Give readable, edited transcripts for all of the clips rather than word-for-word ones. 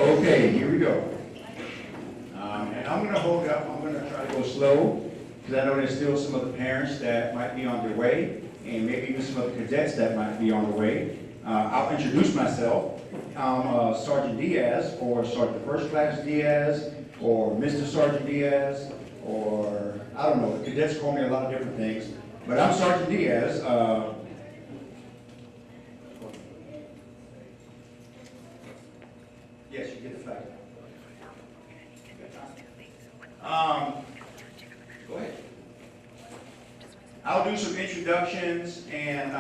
Okay, here we go. And I'm going to hold it up. I'm going to try to go slow because I know there's still some of the parents that might be on their way and maybe even some of the cadets that might be on the way. I'll introduce myself. I'm Sergeant Diaz, or Sergeant First Class Diaz, or Mr. Sergeant Diaz, or I don't know. The cadets call me a lot of different things. But I'm Sergeant Diaz. Yes, you get the fact. Go ahead. I'll do some introductions and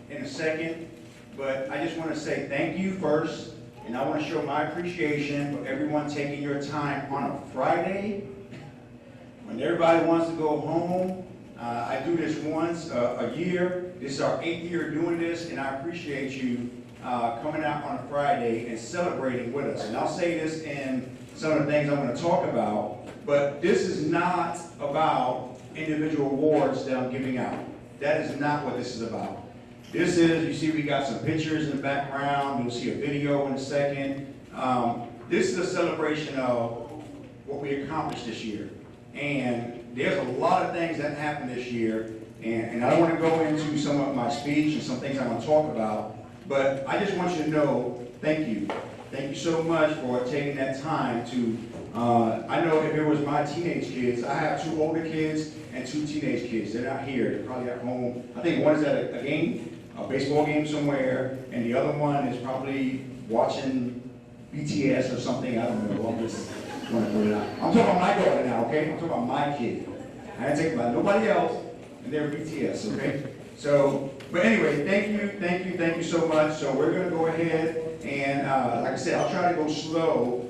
in a second, but I just want to say thank you first, and I want to show my appreciation for everyone taking your time on a Friday when everybody wants to go home. I do this once a year. This is our 8th year doing this, and I appreciate you coming out on a Friday and celebrating with us. And I'll say this in some of the things I'm going to talk about, but this is not about individual awards that I'm giving out. That is not what this is about. This is, you see we got some pictures in the background. You'll see a video in a second. This is a celebration of what we accomplished this year. And there's a lot of things that happened this year, and I don't want to go into some of my speech and some things I'm going to talk about, but I just want you to know, thank you. Thank you so much for taking that time to, I know if it was my teenage kids, I have 2 older kids and 2 teenage kids. They're not here, they're probably at home. I think one is at a game, a baseball game somewhere, and the other one is probably watching BTS or something, I don't know. I'm just going to put it out. I'm talking about my daughter now, okay? I'm talking about my kid. I didn't take about nobody else, and they're BTS, okay? So, but anyway, thank you so much. So we're going to go ahead and, like I said, I'll try to go slow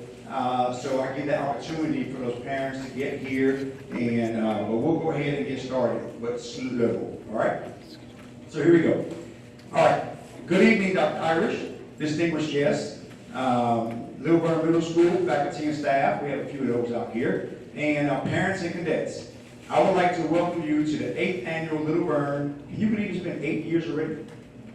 so I get that opportunity for those parents to get here. And but we'll go ahead and get started, but slow. All right. So here we go. All right. Good evening, Dr. Irish, distinguished guests, Little Burn Middle School faculty and staff. We have a few of those out here, and parents and cadets. I would like to welcome you to the 8th annual Little Burn. Can you believe it's been 8 years already?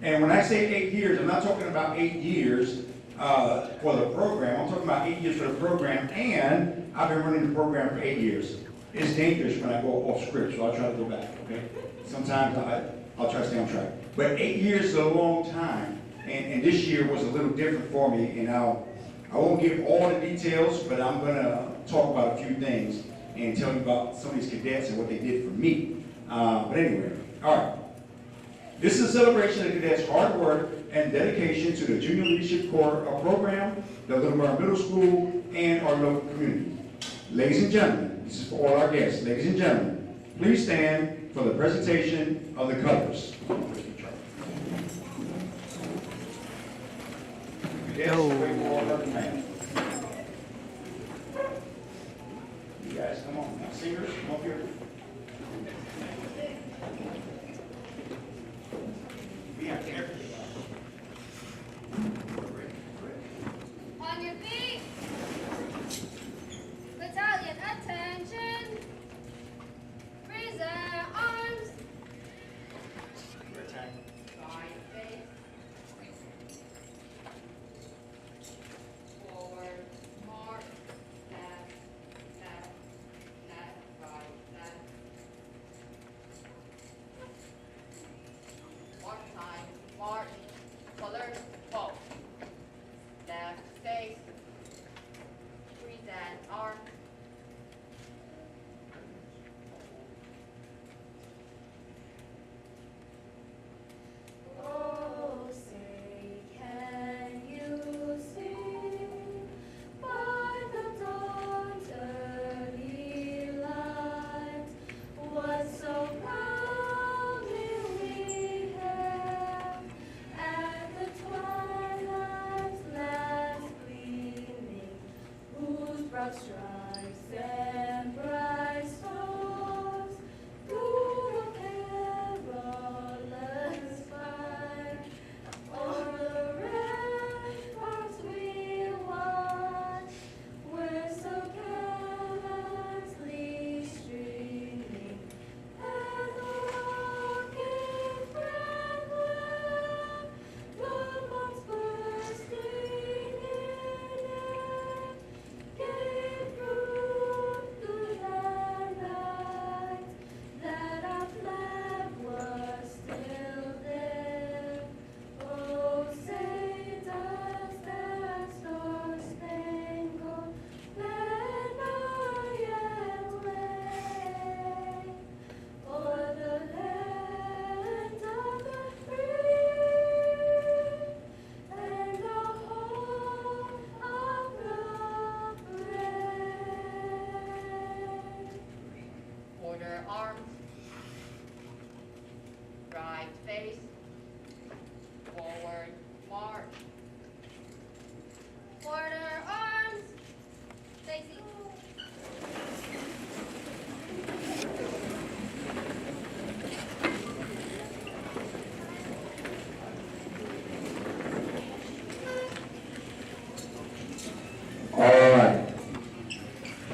And when I say 8 years, I'm not talking about 8 years for the program. I'm talking about 8 years for the program, and I've been running the program for 8 years. It's dangerous when I go off script, so I'll try to go back, okay? Sometimes I'll try to stay on track. But 8 years is a long time, and this year was a little different for me, and I won't give all the details, but I'm going to talk about a few things and tell you about some of these cadets and what they did for me. But anyway, all right. This is a celebration of cadets' hard work and dedication to the Junior Leadership Corps program, the Little Burn Middle School, and our local community. Ladies and gentlemen, this is for all our guests. Ladies and gentlemen, please stand for the presentation of the colors. Yes, you guys, come on. Now, singers, come up here. Yeah, careful. On your feet. Battalion, attention. Raise their arms.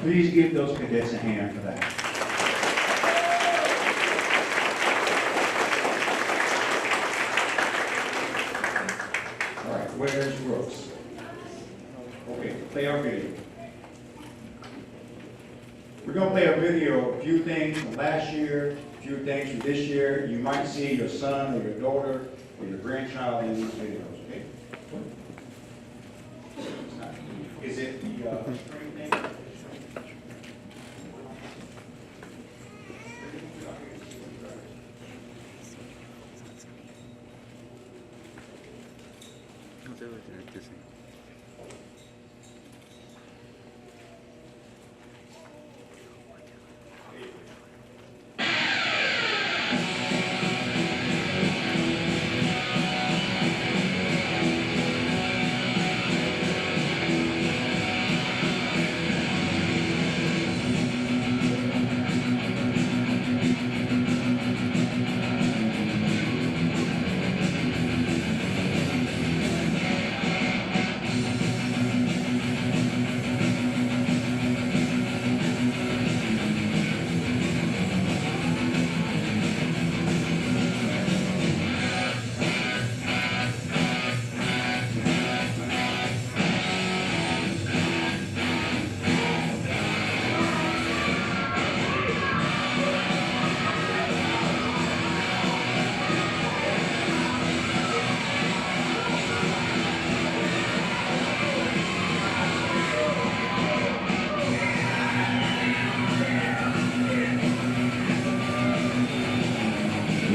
Please give those cadets a hand for that. All right, where's Brooks? Okay, play our video. We're going to play a video, a few things from last year, a few things from this year. You might see your son or your daughter or your grandchild in these videos, okay? Is it the string thing?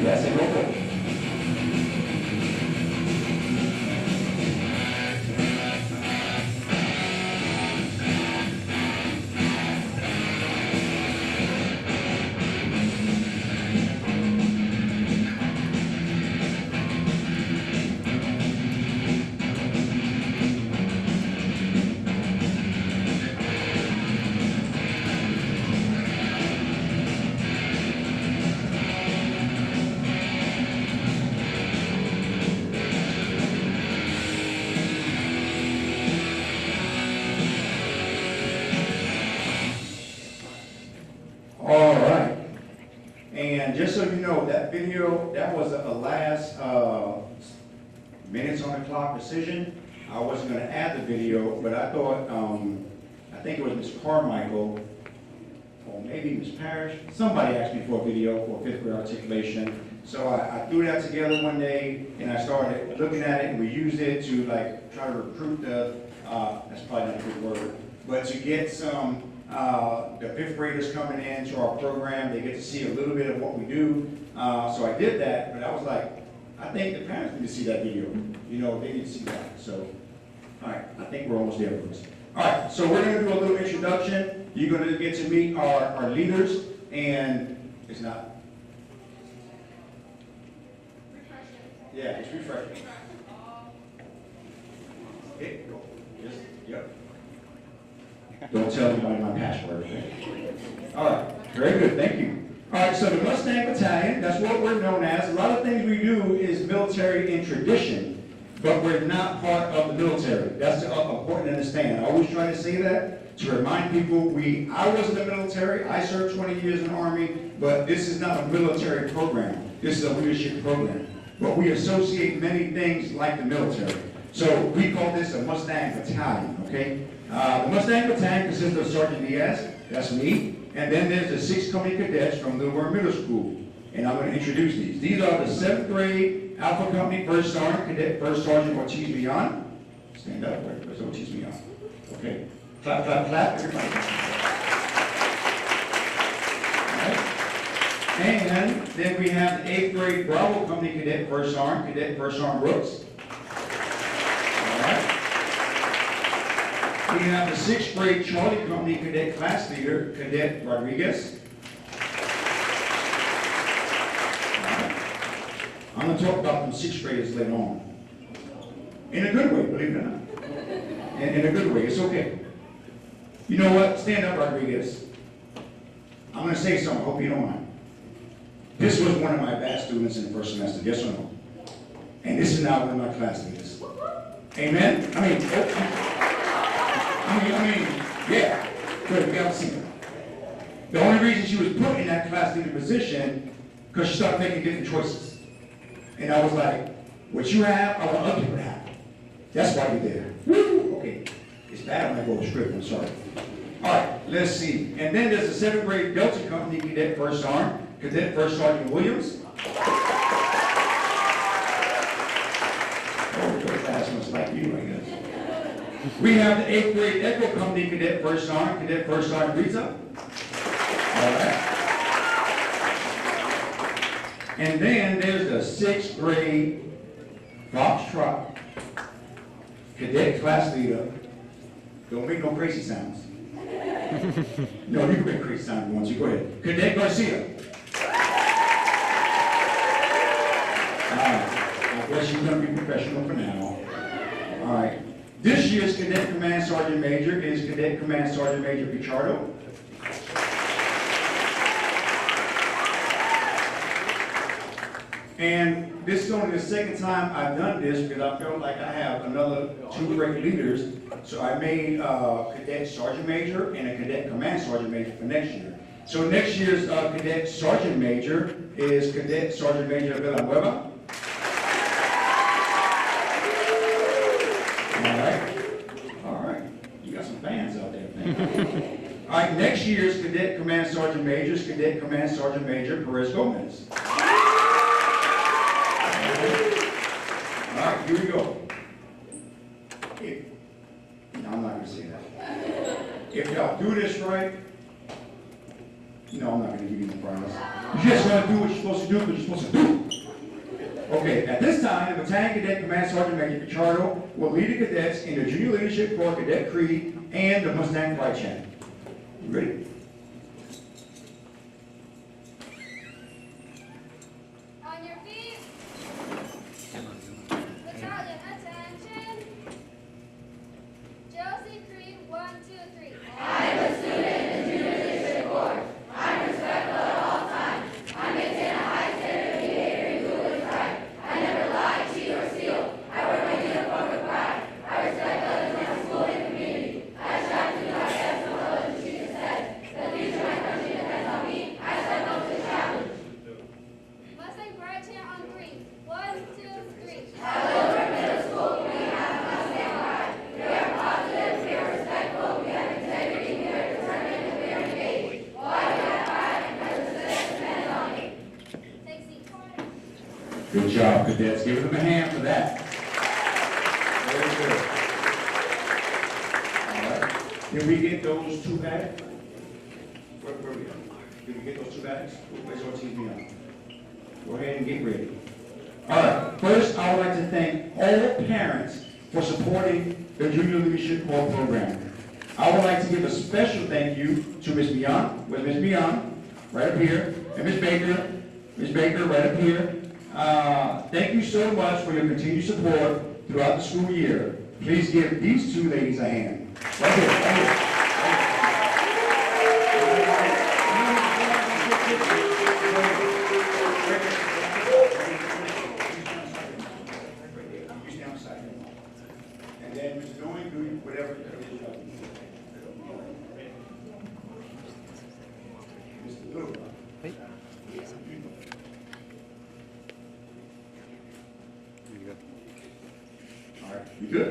That's it, roll. All right. And just so you know, that video, that was a last minutes on the clock decision. I wasn't going to add the video, but I thought, I think it was Ms. Carmichael, or maybe Ms. Parrish, somebody asked me for a video for fifth grade articulation. So I threw that together one day, and I started looking at it, and we used it to like try to recruit the, that's probably not a good word, but to get some the fifth graders coming into our program. They get to see a little bit of what we do. So I did that, but I was like, I think the parents need to see that video. You know, they need to see that. So, all right, I think we're almost there, Bruce. All right, so we're going to do a little introduction. You're going to get to meet our leaders, and it's not. Yeah, it's refreshing. Okay, go. Yes, yep. Don't tell anybody my password. All right, very good, thank you. All right, so the Mustang Battalion, that's what we're known as. A lot of things we do is military in tradition, but we're not part of the military. That's important to understand. I always try to say that to remind people I was in the military, I served 20 years in the Army, but this is not a military program. This is a leadership program. But we associate many things like the military. So we call this a Mustang Battalion, okay? The Mustang Battalion consists of Sergeant Diaz, that's me, and then there's the 6 company cadets from Little Worm Middle School. And I'm going to introduce these. These are the 7th grade Alpha Company First Sergeant Cadet First Sergeant Ortiz Millon. Stand up, where's Ortiz Millon? Okay. Clap, clap, clap, everybody. All right. And then we have the 8th grade Bravo Company Cadet First Sergeant Brooks. We have the 6th grade Charlie Company Cadet Class Leader, Cadet Rodriguez. I'm going to talk about them 6th graders later on. In a good way, believe it or not. In a good way, it's okay. You know what? Stand up, Rodriguez. I'm going to say something, I hope you don't mind. This was one of my bad students in the first semester, yes or no? And this is now one of my class leaders. Amen? I mean, yeah. Good, we got to see her. The only reason she was put in that class leader position, because she started making different choices. And I was like, what you have, I want other people to have. That's why you're there. Woo! Okay, it's bad when I go to script, I'm sorry. All right, let's see. And then there's a 7th grade Delta Company Cadet First Sergeant, Cadet First Sergeant Williams. Oh, the class must like you, I guess. We have the 8th grade Echo Company Cadet First Sergeant, Cadet First Sergeant Rita. All right. And then there's the 6th grade Foxtrot Cadet Class Leader. Don't make no crazy sounds. No, you can make crazy sounds if you want to. Go ahead. Cadet Garcia. I guess you're going to be professional for now. All right. This year's Cadet Command Sergeant Major is Cadet Command Sergeant Major Pichardo. And this is only the second time I've done this because I felt like I have another 2 great leaders. So I made a Cadet Sergeant Major and a Cadet Command Sergeant Major for next year. So next year's Cadet Sergeant Major is Cadet Sergeant Major Villanueva. All right. You got some fans out there, man. All right, next year's Cadet Command Sergeant Major is Cadet Command Sergeant Major Perez Gomez. All right, here we go. No, I'm not going to say that. If y'all do this right, no, I'm not going to give you the promise. You just got to do what you're supposed to do because you're supposed to do. Okay, at this time, the Battalion Cadet Command Sergeant Major Pichardo will lead the cadets in the Junior Leadership Corps Cadet Creed and the Mustang Flight Chant. You ready? On your feet. Battalion, attention. JLC Creed, 1, 2, 3. I am a student in the Junior Leadership Corps. I'm respectful at all times. I maintain a high standard of behavior and do what is right. I never lie, cheat, or steal. I wear my uniform with pride. I respect others in my school and community. I strive to do my best to follow what the teacher says. The future of my country depends on me. I step up to the challenge. Mustang Pride chant on 3. 1, 2, 3. At Wilbur Middle School, we have Mustang Pride. We are positive, we are respectful, we have integrity, we are determined, and we are engaged. Why we have pride, because the success depends on me. Take seat. Good job, cadets. Give them a hand for that. Very good. All right. Did we get those 2 bags? Where we go? Did we get those 2 bags? Where's your TV? Go ahead and get ready. All right. First, I would like to thank all parents for supporting the Junior Leadership Corps program. I would like to give a special thank you to Ms. Bion. Where's Ms. Bion? Right up here. And Ms. Baker. Ms. Baker, right up here. Thank you so much for your continued support throughout the school year. Please give these 2 ladies a hand. Right here, right here. You stand outside. And then Mr. Doing, do whatever. Mr. Little. All right, you good?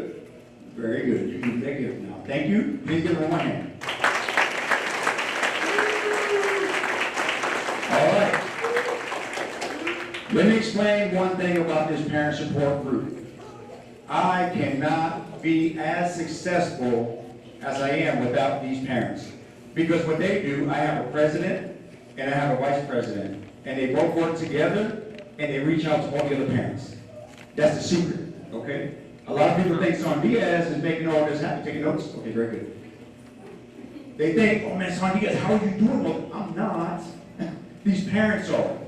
Very good. You can take it now. Thank you. Please give them one hand. All right. Let me explain one thing about this parent support group. I cannot be as successful as I am without these parents. Because what they do, I have a president and I have a vice president. And they both work together and they reach out to all the other parents. That's the secret, okay? A lot of people think Son Diaz is making all this happen. Taking notes? Okay, very good. They think, oh man, Son Diaz, how are you doing? Well, I'm not. These parents are.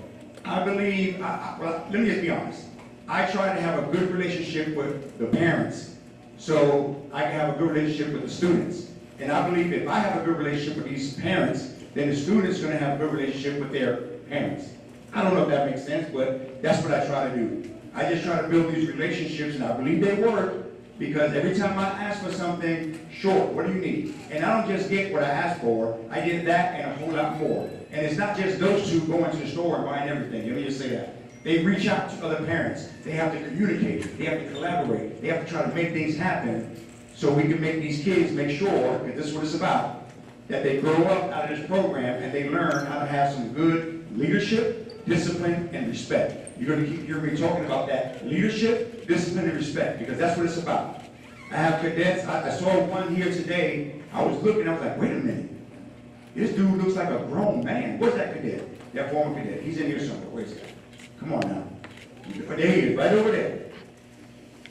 I believe, well, let me just be honest. I try to have a good relationship with the parents so I can have a good relationship with the students. And I believe if I have a good relationship with these parents, then the student's going to have a good relationship with their parents. I don't know if that makes sense, but that's what I try to do. I just try to build these relationships, and I believe they work Because every time I ask for something, sure, what do you need? And I don't just get what I asked for, I get that and a whole lot more. And it's not just those two going to the store and buying everything, let me just say that. They reach out to other parents, they have to communicate, they have to collaborate, they have to try to make things happen so we can make these kids make sure, and this is what it's about, that they grow up out of this program and they learn how to have some good leadership, discipline, and respect. You're going to keep hearing me talking about that leadership, discipline, and respect, because that's what it's about. I have cadets, I saw one here today, I was looking, I was like, wait a minute. This dude looks like a grown man. Where's that cadet? That former cadet. He's in here somewhere. Where's that? Come on now. There he is, right over there.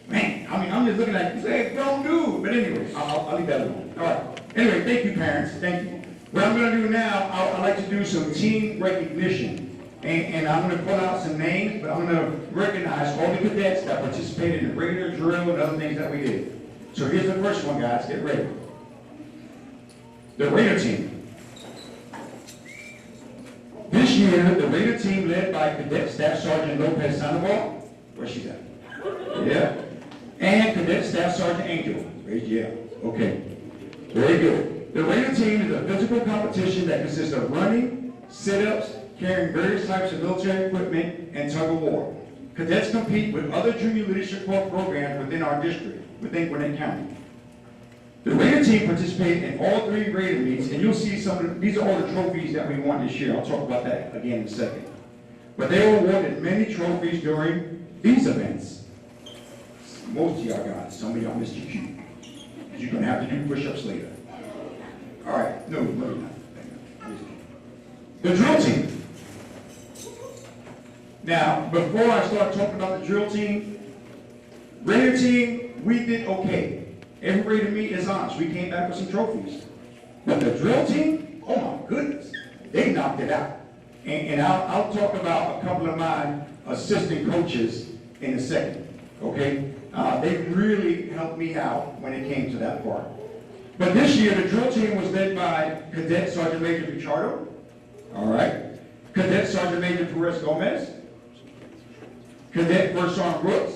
Man, I mean, I'm just looking like, he's a grown dude. But anyway, I'll leave that alone. All right. Anyway, thank you, parents. Thank you. What I'm going to do now, I'd like to do some team recognition. And I'm going to pull out some names, but I'm going to recognize all the cadets that participated in the regular drill and other things that we did. So here's the first one, guys. Get ready. The Raider team. This year, the Raider team led by Cadet Staff Sergeant Lopez Sandoval. Where's she at? Yeah. And Cadet Staff Sergeant Angel. Yeah. Okay. Very good. The Raider team is a physical competition that consists of running, sit-ups, carrying various types of military equipment, and tug-of-war. Cadets compete with other junior leadership corps programs within our district, within Gwinnett County. The Raider team participated in all 3 Raider meets, and you'll see some of these are all the trophies that we won this year. I'll talk about that again in a second. But they were awarded many trophies during these events. Most of y'all got it. Some of y'all missed your cue. Because you're going to have to do push-ups later. All right. No, not. The drill team. Now, before I start talking about the drill team, Raider team, we did okay. Every Raider meet is honest. We came back with some trophies. But the drill team, oh my goodness, they knocked it out. And I'll talk about a couple of my assistant coaches in a second, okay? They really helped me out when it came to that part. But this year, the drill team was led by Cadet Sergeant Major Pichardo, all right? Cadet Sergeant Major Perez Gomez, Cadet First Sergeant Brooks,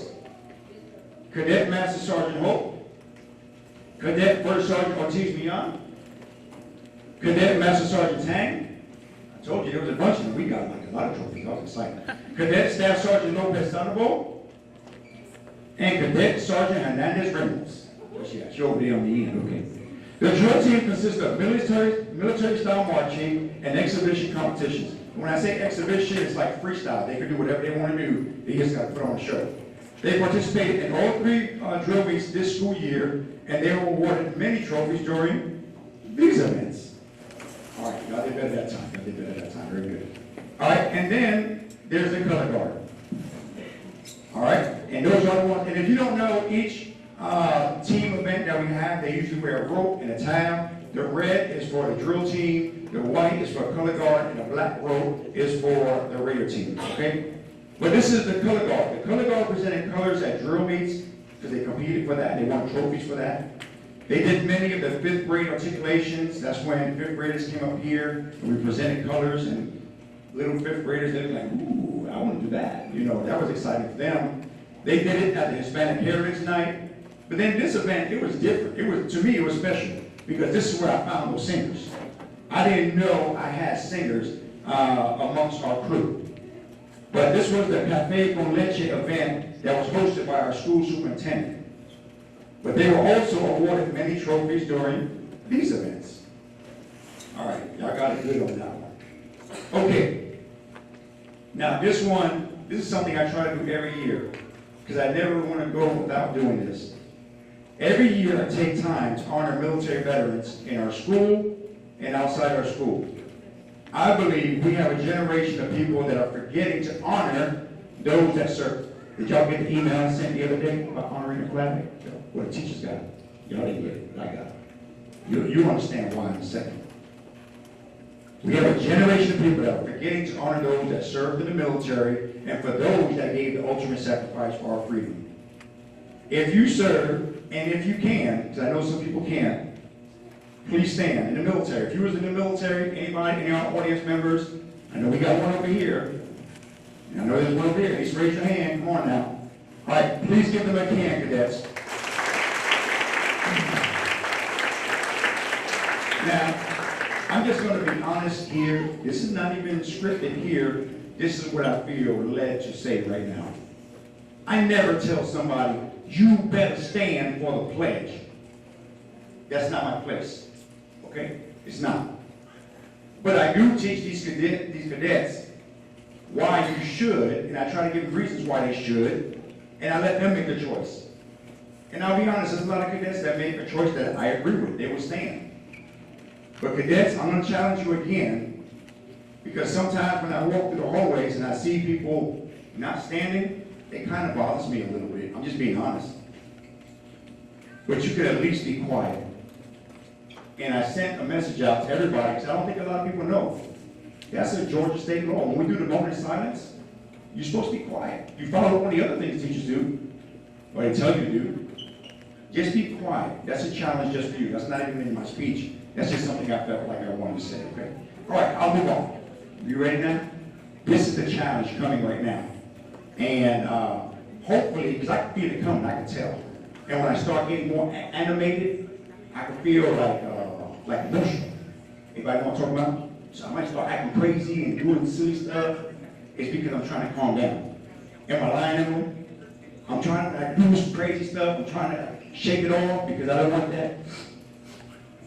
Cadet Master Sergeant Hope, Cadet First Sergeant Ortiz Millon, Cadet Master Sergeant Tang. I told you there was a bunch of them. We got like a lot of trophies. I was excited. Cadet Staff Sergeant Lopez Sandoval, and Cadet Sergeant Hernandez Reynolds. She over there on the end, okay. The drill team consists of military style marching and exhibition competitions. When I say exhibition, it's like freestyle. They can do whatever they want to do. They just got to put on a show. They participated in all 3 drill meets this school year, and they were awarded many trophies during these events. All right, y'all did better that time. Y'all did better that time. Very good. All right, and then there's the color guard. All right, and those are the ones. And if you don't know, each team event that we have, they usually wear a rope and a tab. The red is for the drill team, the white is for color guard, and the black rope is for the Raider team. Okay. But this is the color guard. The color guard presented colors at drill meets because they competed for that. They won trophies for that. They did many of the 5th grade articulations. That's when 5th graders came up here and we presented colors, and little 5th graders, they were like, ooh, I want to do that. You know, that was exciting for them. They did it at the Hispanic Heritage Night. But then this event, it was different. To me, it was special because this is where I found those singers. I didn't know I had singers amongst our crew. But this was the Cafe con Leche event that was hosted by our school superintendent. But they were also awarded many trophies during these events. All right, y'all got it good on that one. Okay, now this is something I try to do every year because I never want to go without doing this. Every year I take time to honor military veterans in our school and outside our school. I believe we have a generation of people that are forgetting to honor those that serve. Did y'all get the email I sent the other day about honoring the flag? Well, the teachers got it. Y'all didn't get it, but I got it. You'll understand why in a second. We have a generation of people that are forgetting to honor those that served in the military and for those that gave the ultimate sacrifice for our freedom. If you serve, and if you can, because I know some people can't, please stand in the military. If you was in the military, anybody, any of our audience members, I know we got one over here. And I know there's one over there. At least raise your hand. Come on now. All right, please give them a hand, cadets. I'm just going to be honest here. This is not even scripted here. This is what I feel led to say right now. I never tell somebody, you better stand for the pledge. That's not my place. Okay? It's not. But I do teach these cadets why you should, and I try to give them reasons why they should, and I let them make the choice. And I'll be honest, there's a lot of cadets that make a choice that I agree with. They will stand. But cadets, I'm going to challenge you again, because sometimes when I walk through the hallways and I see people not standing, it kind of bothers me a little bit. I'm just being honest. But you could at least be quiet. And I sent a message out to everybody, because I don't think a lot of people know. That's a Georgia state law. When we do the moment of silence, you're supposed to be quiet. You follow one of the other things teachers do, or they tell you to do. Just be quiet. That's a challenge just for you. That's not even in my speech. That's just something I felt like I wanted to say, okay? All right, I'll move on. You ready now? This is the challenge coming right now. And hopefully, because I can feel it coming, I can tell. And when I start getting more animated, I can feel like emotional. Anybody know what I'm talking about? So I might start acting crazy and doing silly stuff. It's because I'm trying to calm down. Am I lying to them? I'm trying to do some crazy stuff. I'm trying to shake it off because I don't want that.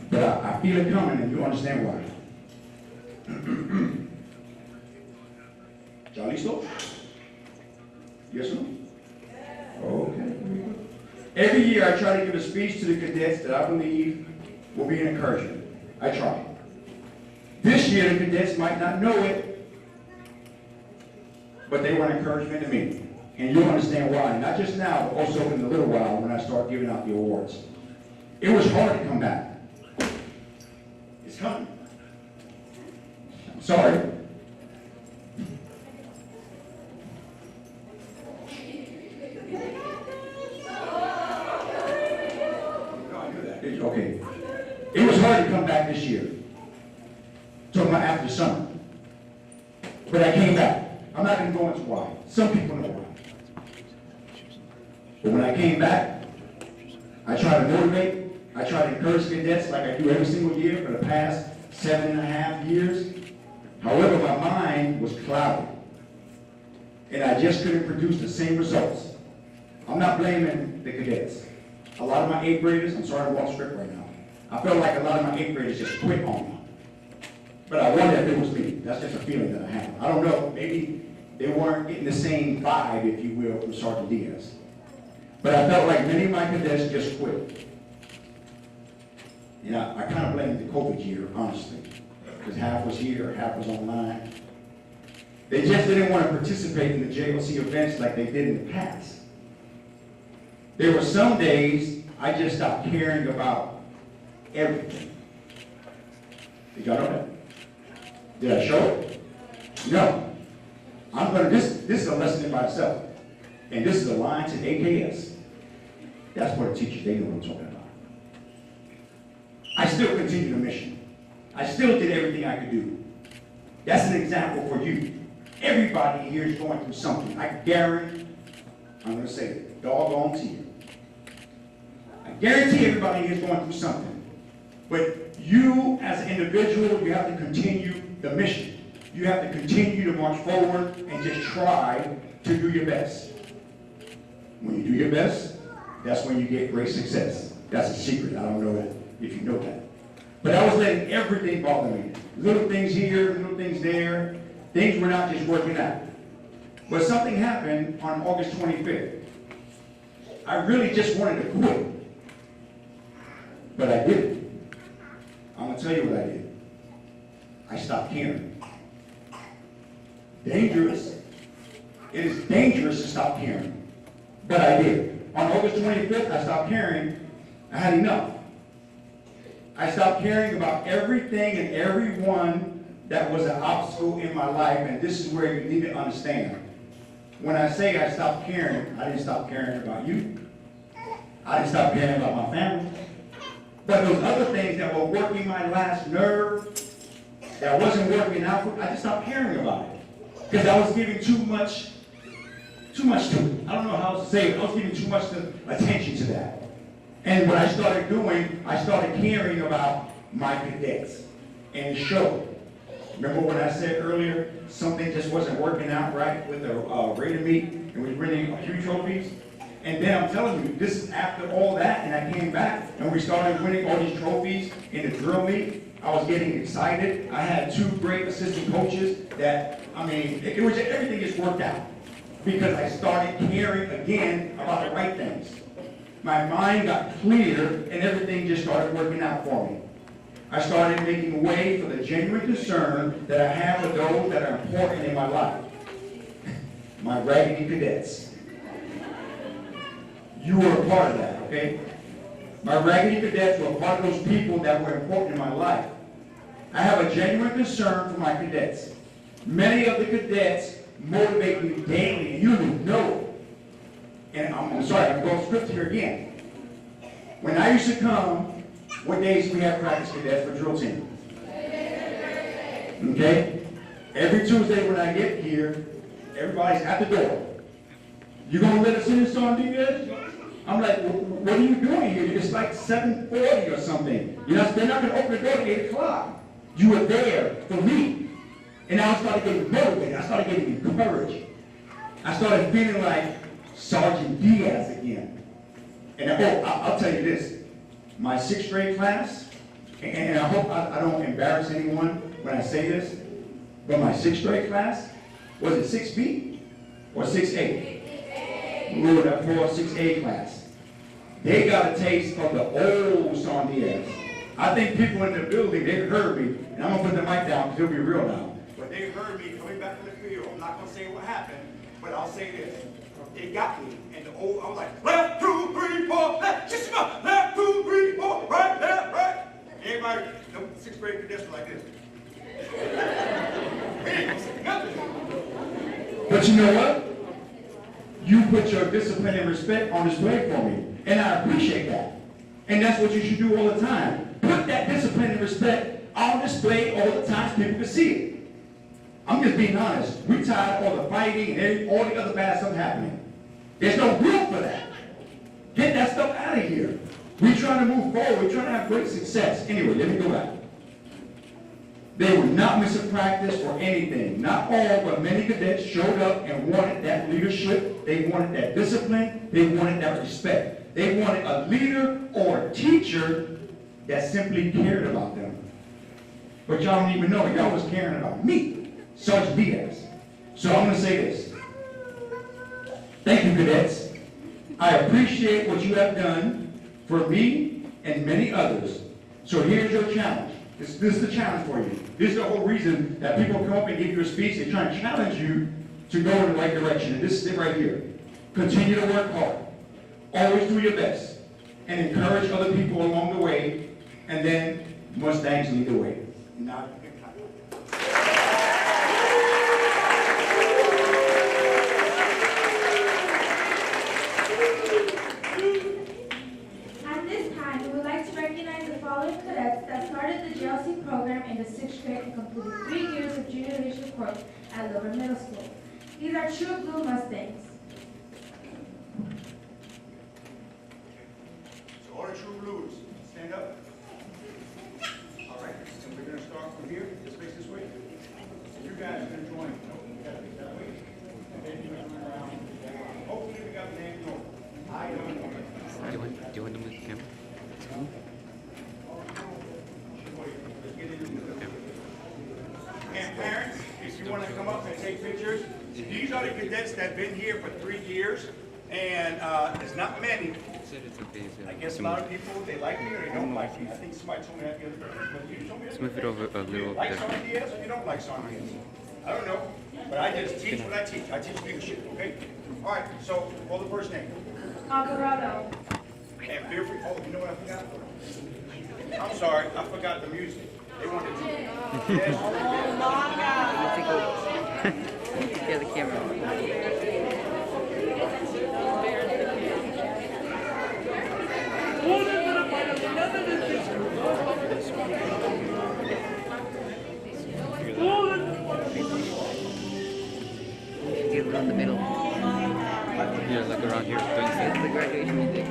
But I feel it coming, and you understand why. ¿Ya listo? Yes or no? Okay. Every year I try to give a speech to the cadets that I believe will be an encouragement. I try. This year the cadets might not know it, but they were an encouragement to me. And you'll understand why. Not just now, but also in a little while when I start giving out the awards. It was hard to come back. It's coming. I'm sorry. Okay. It was hard to come back this year. Talking about after summer. But I came back. I'm not going to go into why. Some people know why. But when I came back, I tried to motivate. I tried to encourage cadets like I do every single year for the past 7.5 years. However, my mind was clouded. And I just couldn't produce the same results. I'm not blaming the cadets. A lot of my 8th graders, I'm sorry to walk script right now. I felt like a lot of my 8th graders just quit on me. But I wonder if it was me. That's just a feeling that I have. I don't know. Maybe they weren't getting the same vibe, if you will, from Sergeant Diaz. But I felt like many of my cadets just quit. Yeah, I kind of blame the COVID year, honestly. Because half was here, half was online. They just didn't want to participate in the JLC events like they did in the past. There were some days I just stopped caring about everything. Did y'all know that? Did I show it? No. This is a lesson in by itself. And this is a line to AKS. That's what the teachers, they know what I'm talking about. I still continue the mission. I still did everything I could do. That's an example for you. Everybody here is going through something. I guarantee, I'm going to say it, doggone to you. I guarantee everybody here is going through something. But you, as an individual, you have to continue the mission. You have to continue to march forward and just try to do your best. When you do your best, that's when you get great success. That's a secret. I don't know that, if you know that. But I was letting everything bother me. Little things here, little things there. Things were not just working out. But something happened on August 25th. I really just wanted to quit. But I didn't. I'm going to tell you what I did. I stopped caring. Dangerous. It is dangerous to stop caring. But I did. On August 25th, I stopped caring. I had enough. I stopped caring about everything and everyone that was an obstacle in my life, and this is where you need to understand. When I say I stopped caring, I didn't stop caring about you. I didn't stop caring about my family. But those other things that were working my last nerve, that wasn't working out, I just stopped caring about it. Because I was giving too much to it. I don't know how to say it. I was giving too much attention to that. And what I started doing, I started caring about my cadets. and it showed. Remember when I said earlier, something just wasn't working out right with the Raider meet, and we were winning a few trophies? And then I'm telling you, this is after all that, and I came back, and we started winning all these trophies in the drill meet. I was getting excited. I had 2 great assistant coaches that, it was everything just worked out. Because I started caring again about the right things. My mind got clear, and everything just started working out for me. I started making way for the genuine concern that I have for those that are important in my life. My raggedy cadets. You were a part of that, okay? My raggedy cadets were a part of those people that were important in my life. I have a genuine concern for my cadets. Many of the cadets motivate me daily, and you know. And I'm sorry, I'm going script here again. When I used to come, what days do we have practice, cadets, for drill team? Okay? Every Tuesday when I get here, everybody's at the door. You gonna let us in this on Diaz? I'm like, what are you doing here? It's like 7:40 or something. They're not gonna open the door at 8 o'clock. You were there for me. And I started getting motivated. I started getting encouraged. I started feeling like Sergeant Diaz again. And I'll tell you this. My 6th grade class, and I hope I don't embarrass anyone when I say this, but my 6th grade class, was it 6B or 6A? We were that 6A class. They got a taste of the old Sergeant Diaz. I think people in the building, they heard me, and I'm going to put the mic down because it'll be real now. But they heard me coming back from the field. I'm not going to say what happened, but I'll say this. It got me. And I was like, left, 2, 3, 4, left, just about, left, 2, 3, 4, right, left, right. Everybody, no 6th grade cadets were like this. But you know what? You put your discipline and respect on display for me. And I appreciate that. And that's what you should do all the time. Put that discipline and respect on display all the time so people can see it. I'm just being honest. We're tired of all the fighting and all the other bad stuff happening. There's no room for that. Get that stuff out of here. We're trying to move forward. We're trying to have great success. Anyway, let me go back. They would not miss a practice or anything. Not all, but many cadets showed up and wanted that leadership. They wanted that discipline. They wanted that respect. They wanted a leader or a teacher that simply cared about them. But y'all don't even know it. Y'all was caring about me, Sergeant Diaz. So I'm going to say this. Thank you, cadets. I appreciate what you have done for me and many others. So here's your challenge. This is the challenge for you. This is the whole reason that people come up and give you a speech. They try and challenge you to go in the right direction. And this is it right here. Continue to work hard. Always do your best. And encourage other people along the way. And then Mustangs lead the way. Now, the JLC program in the 6th grade and completed 3 years of junior leadership course at Lover Middle School. These are true blue Mustangs. So all the true blues, stand up. All right, and we're going to start from here. Just face this way. You guys are going to join. You got to face that way. And then you're going to turn around. Hopefully we got the name going. I don't know. Do you want to move the camera? And parents, if you want to come up and take pictures, these are the cadets that have been here for 3 years, and it's not many. I guess a lot of people, they like me or they don't like me. I think somebody told me that the other day. But you told me Let's move it over a little like bit. Sergeant Diaz or you don't like Sergeant Diaz? I don't know, but I just teach what I teach. I teach leadership, okay? All right, so call the first name. Alvarado. And feel free, oh, you know what I forgot? I'm sorry, I forgot the music. They wanted to. Yes. Yeah, the camera. Get around the middle. Yeah, like around here. Don't you see the graduation music?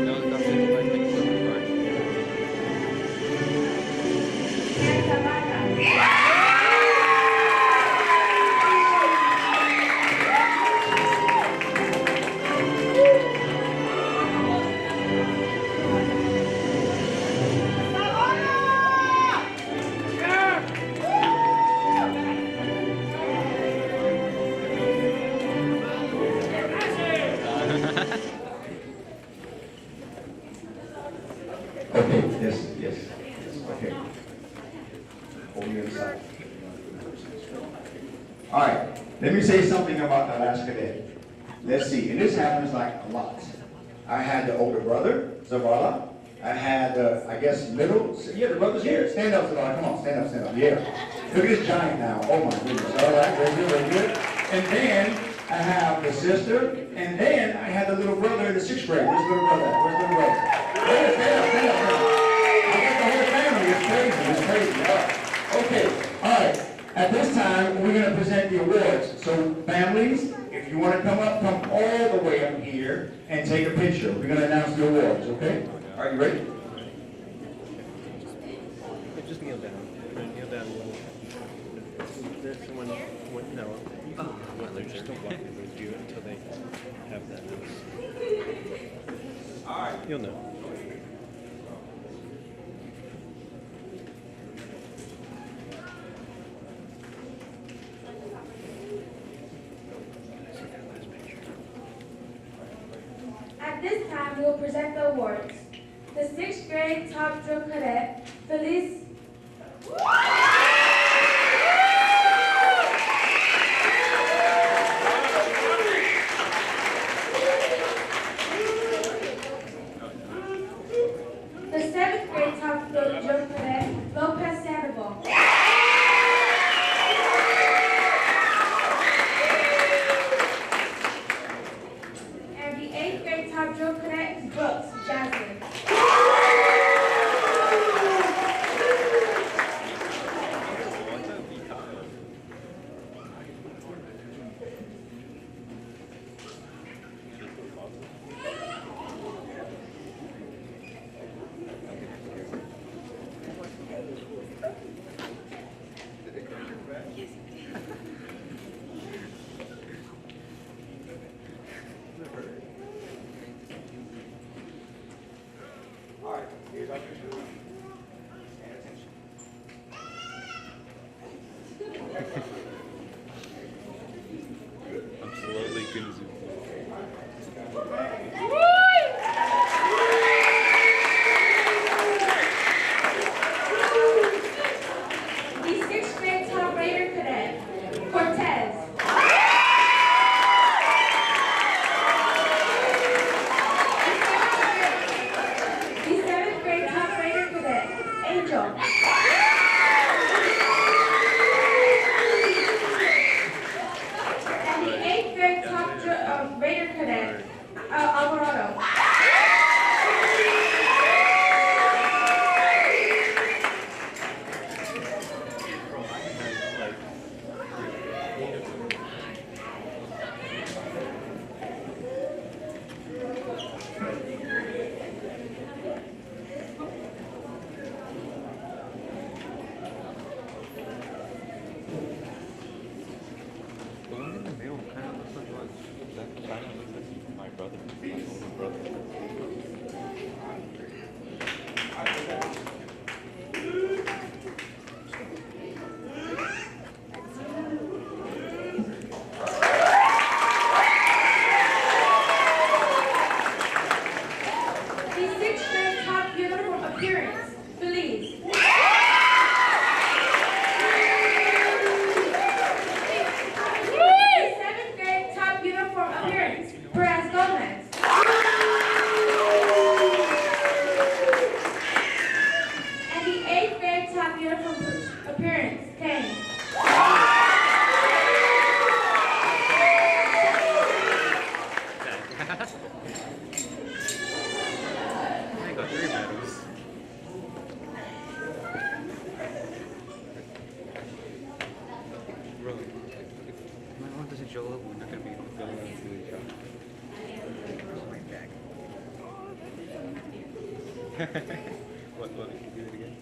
That was about 55 minutes of the party. Okay, yes, yes, okay. Hold me aside. All right, let me say something about the last cadet. Let's see, and this happens like a lot. I had the older brother, Zavala. I had, I guess, middle, yeah, the brother's here. Stand up, Zavala, come on, stand up, yeah. Look at this giant now, oh my goodness, all right, very good, very good. And then I have the sister, and then I had the little brother in the 6th grade. Where's little brother at? Where's little brother? Stand up. I got the whole family, it's crazy, all right. Okay, all right. At this time, we're going to present the awards. So families, if you want to come up, come all the way up here and take a picture. We're going to announce the awards, okay? Are you ready? Just kneel down. Kneel down a little. This one, no. Just don't walk with you until they have that. All right. You'll know. At this time, we will present the awards. The 6th grade top drill cadet, Feliz. The 7th grade top drill cadet, Lopez Sandoval. And the 8th grade top drill cadet, Brooks Jasmine. What? Can you do it again?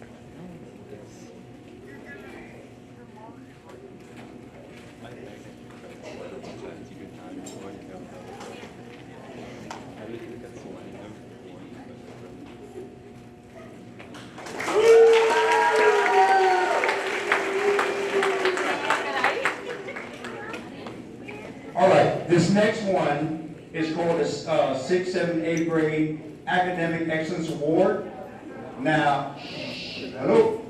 Yes. All right, this next one is called the 6th, 7th, 8th grade Academic Excellence Award. Now, hello.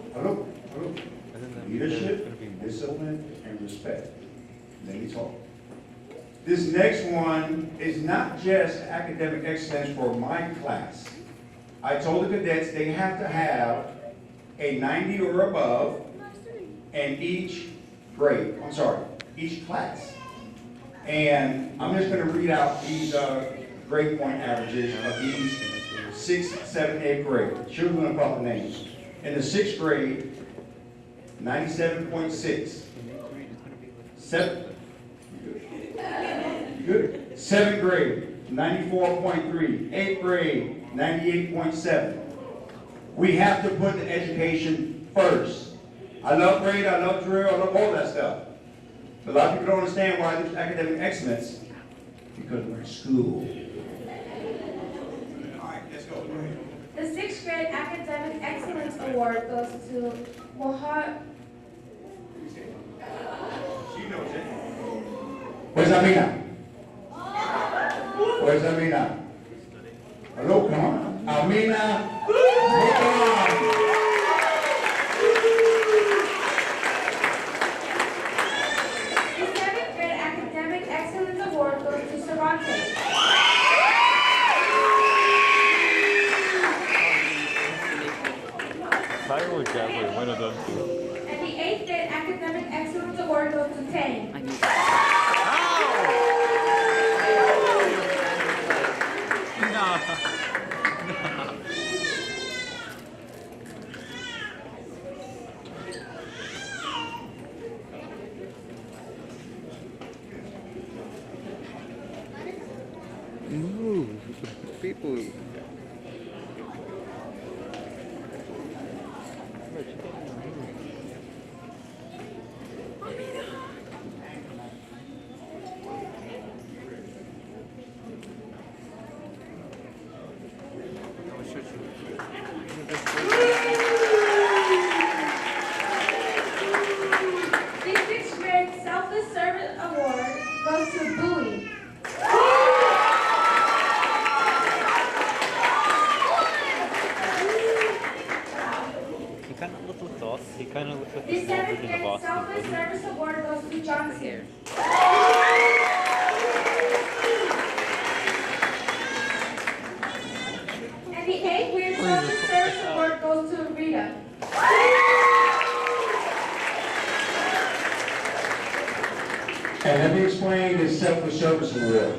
Leadership, discipline, and respect. Let me talk. This next one is not just academic excellence for my class. I told the cadets they have to have a 90 or above in each grade, each class. And I'm just going to read out these grade point averages of these 6th, 7th, 8th grade. Children about the names. In the 6th grade, 97.6. 7th. Good. 7th grade, 94.3. 8th grade, 98.7. We have to put the education first. I love grade, I love drill, I love all that stuff. But a lot of people don't understand why there's academic excellence. Because we're in school. All right, let's go. Go ahead. The 6th grade Academic Excellence Award goes to Mohad. She knows it. Where's Amina? Where's Amina? Hello, come on. Amina. Come on. The 7th grade Academic Excellence Award goes to Cervantes. Fire or javelin, one of those two. And the 8th grade Academic Excellence Award goes to Tane. I knew Move, people. The 6th grade Selfless Servant Award goes to Bowie. He kind of looks like us. He kind of looks like The the small 7th version of grade Austin. Selfless Service Award goes to Johnson. And the 8th grade Selfless Service Award goes to Rita. And let me explain this selfless service award.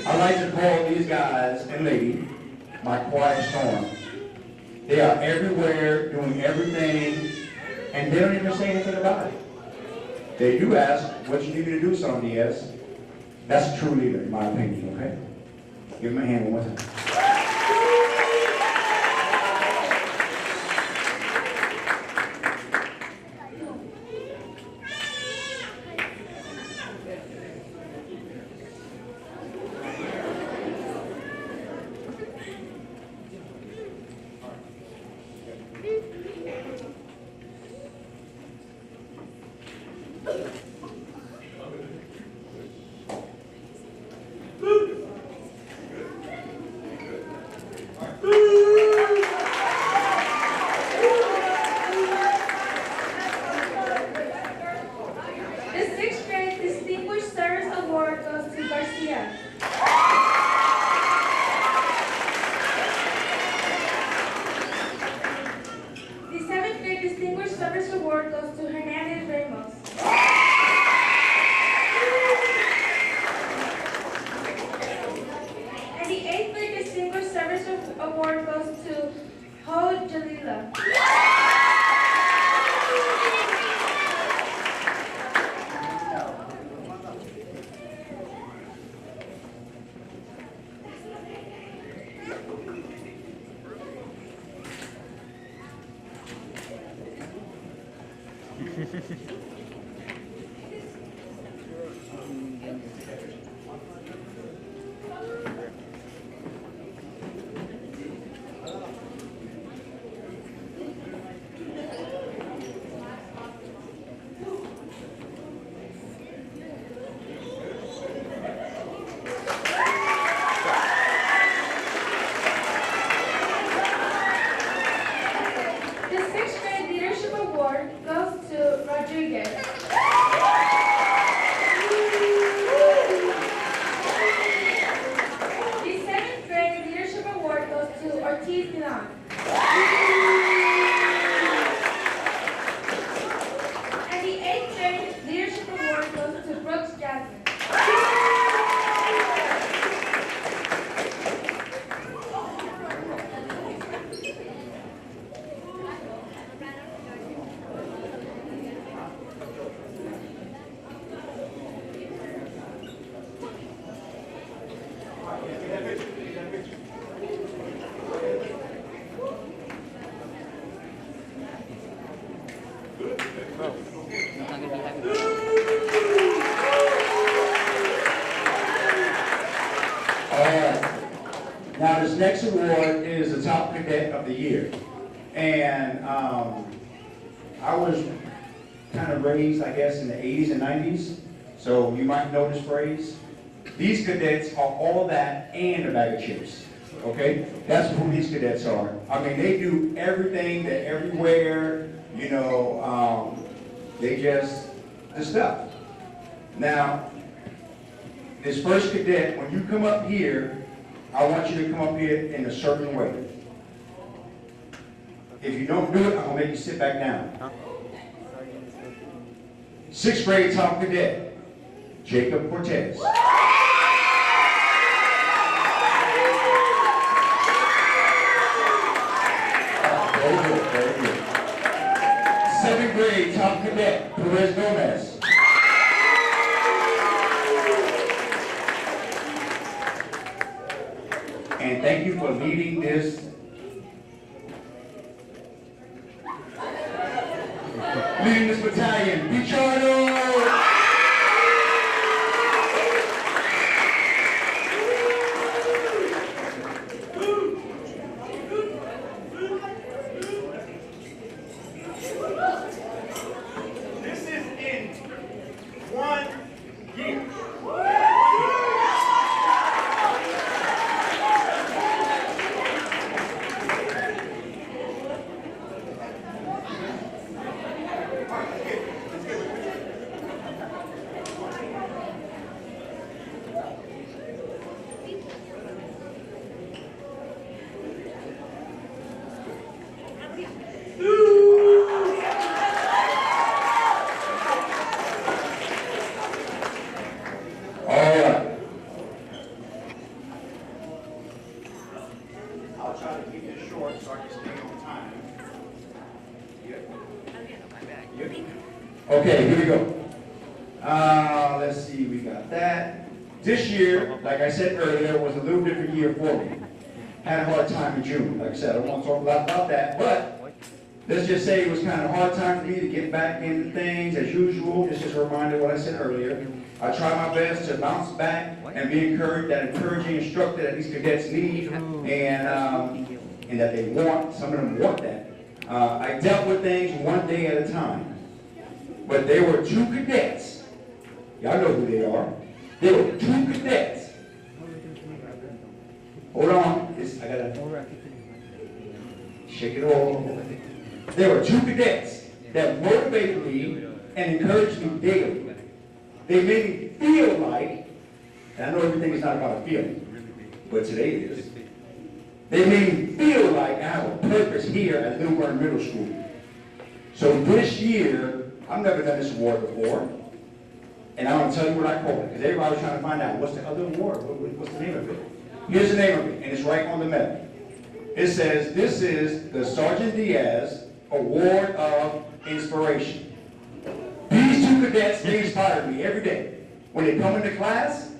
I like to call these guys and lady my quiet storm. They are everywhere, doing everything, and they don't even say anything about it. They do ask, what you need me to do, Son Diaz? That's a true leader, in my opinion, okay? Give him a hand one more time. The 6th grade Distinguished Service Award goes to Garcia. The 7th grade Distinguished Service Award goes to Hernandez Ramos. And the 8th grade Distinguished Service Award goes to Ho Jalila. The sixth grade leadership award goes to Rodriguez. The seventh grade leadership award goes to Ortiz Milan. And the eighth grade leadership award goes to Brooks Jasmine. It's not gonna be happy. All right. Now, this next award is the top cadet of the year. And I was kind of raised, I guess, in the 80s and 90s. So you might know this phrase. These cadets are all that and a bag of chips. Okay? That's who these cadets are. I mean, they do everything, they're everywhere, you know, they just, the stuff. Now, this first cadet, when you come up here, I want you to come up here in a certain way. If you don't do it, I'm gonna make you sit back down. Sixth grade top cadet, Jacob Cortez. Very good, very good. Seventh grade top cadet, Perez Gomez. And thank you for leading this. Leading this battalion, Pichardo! This is in 1 year. I'll try to keep this short so I can stay on time. Yep. Yep. Okay, here we go. Let's see, we got that. This year, like I said earlier, was a little different year for me. Had a hard time in June. Like I said, I don't want to talk a lot about that, but let's just say it was kind of a hard time for me to get back into things as usual. It's just a reminder of what I said earlier. I try my best to bounce back and be encouraged, that encouraging instructor that these cadets need, and that they want. Some of them want that. I dealt with things one day at a time. But there were two cadets. Y'all know who they are. There were two cadets. Hold on. I gotta shake it all. There were two cadets that motivated me and encouraged me daily. They made me feel like, and I know everything is not about a feeling, but today it is. They made me feel like I have a purpose here at New Bern Middle School. So this year, I've never done this award before, and I'm going to tell you what I call it, because everybody was trying to find out, what's the other award? What's the name of it? Here's the name of it, and it's right on the medal. It says, this is the Sergeant Diaz Award of Inspiration. These two cadets, they inspire me every day. When they come into class,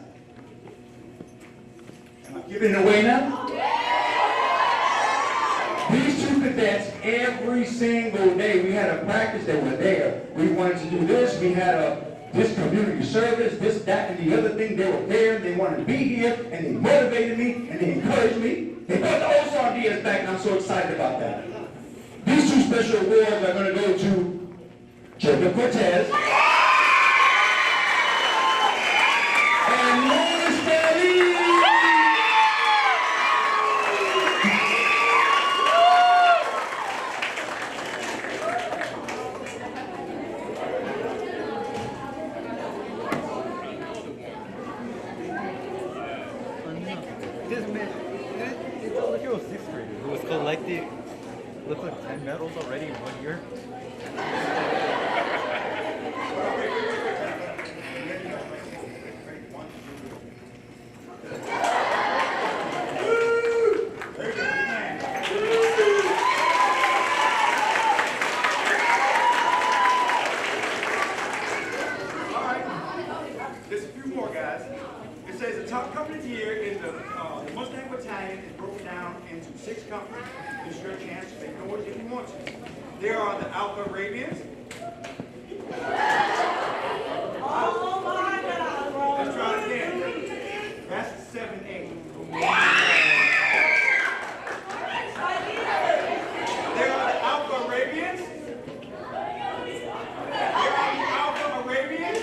am I giving it away now? These two cadets every single day. We had a practice, they were there. We wanted to do this, we had this community service, this, that, and the other thing. They were there, they wanted to be here, and they motivated me, and they encouraged me. They brought the old Sardinas back, and I'm so excited about that. These two special awards are going to go to Jacob Cortez and Lois Bailey. This man, it's all like he was sixth grader who was collecting, looked like 10 medals already in 1 year. There's a few more, guys. It says the top company of the year is the Mustang Battalion is broken down into 6 companies. It's your chance to make noise if you want to. There are the Alpha Arabians. Oh my God, bro. Let's try it again. That's 7-8. There are the Alpha Arabians. There are the Alpha Arabians.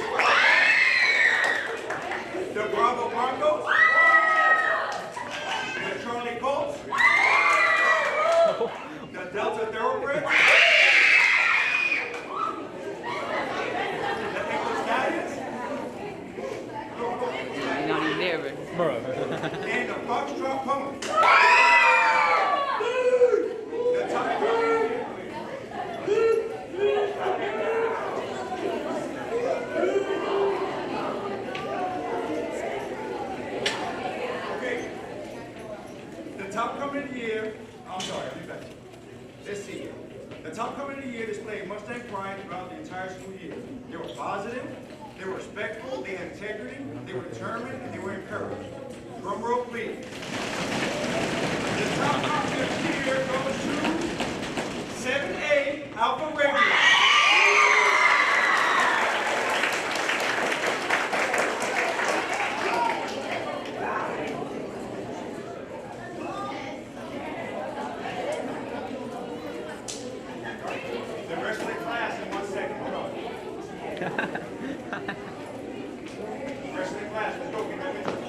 The Bravo Broncos. The Charlie Colts. The Delta Thoroughbreds. The Echo Stallions. You're not even there, bro. And the Foxtrot Pony. The top company. Okay. The top company of the year, I'm sorry, I'll be back. Let's see here. The top company of the year displayed Mustang pride throughout the entire school year. They were positive, they were respectful, they had integrity, they were determined, and they were encouraged. Drum roll, please. The top company of the year goes to 7A Alpha Radio. The rest of the class in 1 second. Hold on. The rest of the class, let's go. Get that picture.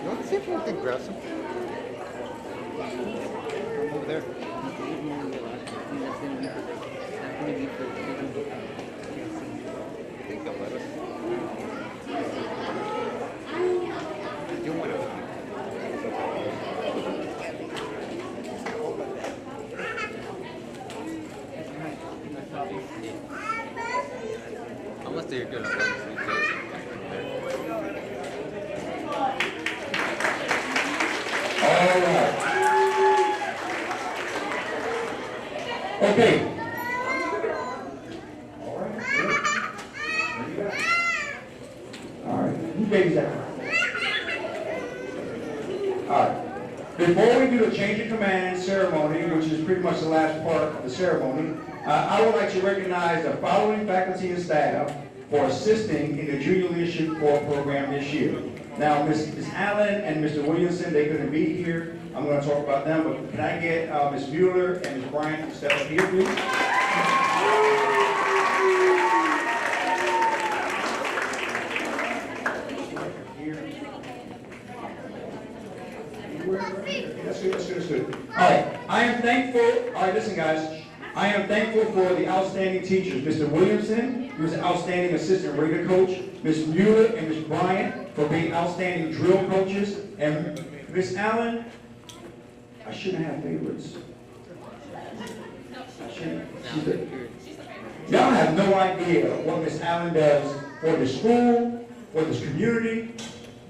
Let's see if we can grab some. Over there. I think they'll let us. You want it with Unless they're good at All right. Okay. All right. All right. Who gave that? All right. Before we do the change of command ceremony, which is pretty much the last part of the ceremony, I would like to recognize the following faculty and staff for assisting in the Junior Leadership Corps program this year. Now, Ms. Allen and Mr. Williamson, they couldn't be here. I'm going to talk about them, but can I get Ms. Mueller and Ms. Bryant to step up here, please? That's good, that's good, that's good. All right, I am thankful, all right, listen guys, I am thankful for the outstanding teachers, Mr. Williamson, who was an outstanding assistant radio coach, Ms. Mueller and Ms. Bryant for being outstanding drill coaches, and Ms. Allen, I shouldn't have favorites. I shouldn't. Y'all have no idea what Ms. Allen does for the school, for this community,